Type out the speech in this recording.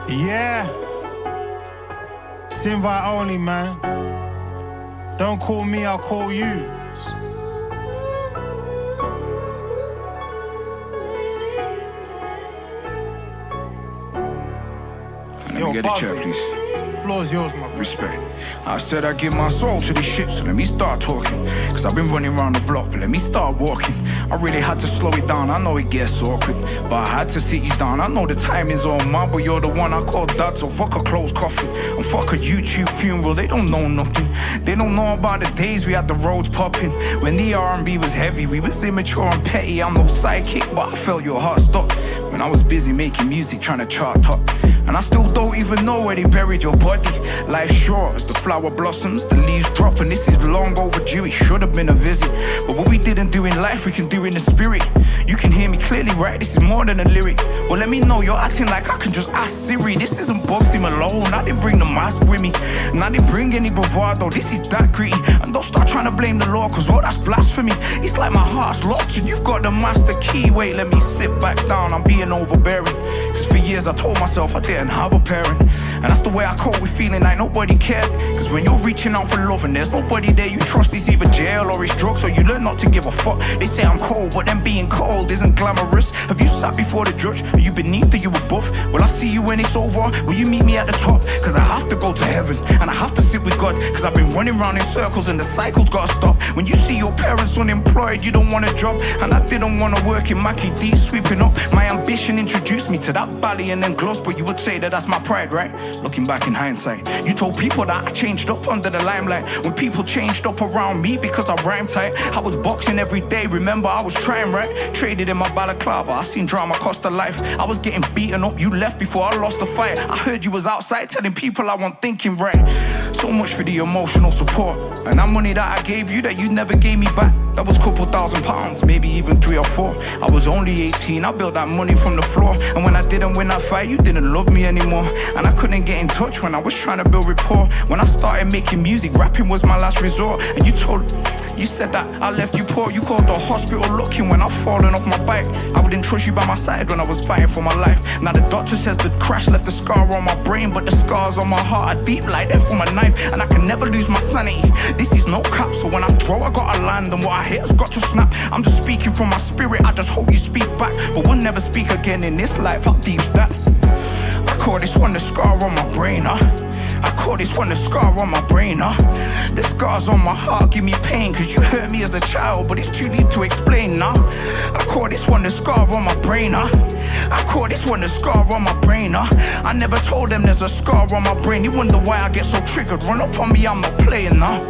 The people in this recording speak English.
Yeah. It's invite only, man. Don't call me, I'll call you. Let me get a chair, please. Floor's yours, my bro. Respect. I said I'd give my soul to this shit, so let me start talking. Cause I've been running around the block, but let me start walking. I really had to slow it down, I know it gets awkward, but I had to sit you down. I know the time is on mine, but you're the one I call dad, so fuck a closed coffin and fuck a YouTube funeral. They don't know nothing. They don't know about the days we had the roads popping. When the R&B was heavy, we was immature and petty. I'm no sidekick, but I felt your heart stop when I was busy making music, trying to chart up. And I still don't even know where they buried your body. Life's short as the flower blossoms, the leaves drop, and this is long overdue. It should have been a visit, but what we didn't do in life, we can do in the spirit. You can hear me clearly, right? This is more than a lyric. Well, let me know you're acting like I can just ask Siri. This isn't Bugzy Malone, I didn't bring the mask with me, and I didn't bring any bravado. This is that gritty, and don't start trying to blame the law, cause all that's blasphemy. It's like my heart's locked and you've got the master key. Wait, let me sit back down, I'm being overbearing. Cause for years I told myself I didn't have a parent, and that's the way I cope with feeling like nobody cared. Cause when you're reaching out for love and there's nobody there you trust, it's either jail or it's drugs, so you learn not to give a fuck. They say I'm cold, but then being cold isn't glamorous. Have you sat before the judge? Are you beneath or you above? Will I see you when it's over? Will you meet me at the top? Cause I have to go to heaven and I have to sit with God, cause I've been running around in circles and the cycle's gotta stop. When you see your parents unemployed, you don't want a job, and I didn't want to work in Mackie D sweeping up. My ambition introduced me to that bally and then gloss, but you would say that that's my pride, right? Looking back in hindsight, you told people that I changed up under the limelight, when people changed up around me because I rhymed tight. I was boxing every day, remember I was trying, right? Traded in my balaclava, I seen drama cost a life. I was getting beaten up, you left before I lost the fight. I heard you was outside telling people I wasn't thinking right. So much for the emotional support, and that money that I gave you that you never gave me back, that was couple £1,000, maybe even 3 or 4. I was only 18, I built that money from the floor, and when I didn't win that fight, you didn't love me anymore, and I couldn't get in touch when I was trying to build rapport. When I started making music, rapping was my last resort, and you said that I left you poor. You called the hospital looking when I've fallen off my bike. I wouldn't trust you by my side when I was fighting for my life. Now the doctor says the crash left a scar on my brain, but the scars on my heart are deep like that from a knife, and I can never lose my sanity. This is no cap, so when I draw I gotta land, and what I hit has got to snap. I'm just speaking from my spirit, I just hope you speak back, but we'll never speak again in this life. How deep's that? I call this one the scar on my brain, huh? I call this one the scar on my brain, huh? The scars on my heart give me pain, cause you hurt me as a child, but it's too deep to explain now. I call this one the scar on my brain, huh? I call this one the scar on my brain, huh? I never told them there's a scar on my brain. You wonder why I get so triggered. Run up on me, I'm not playing now.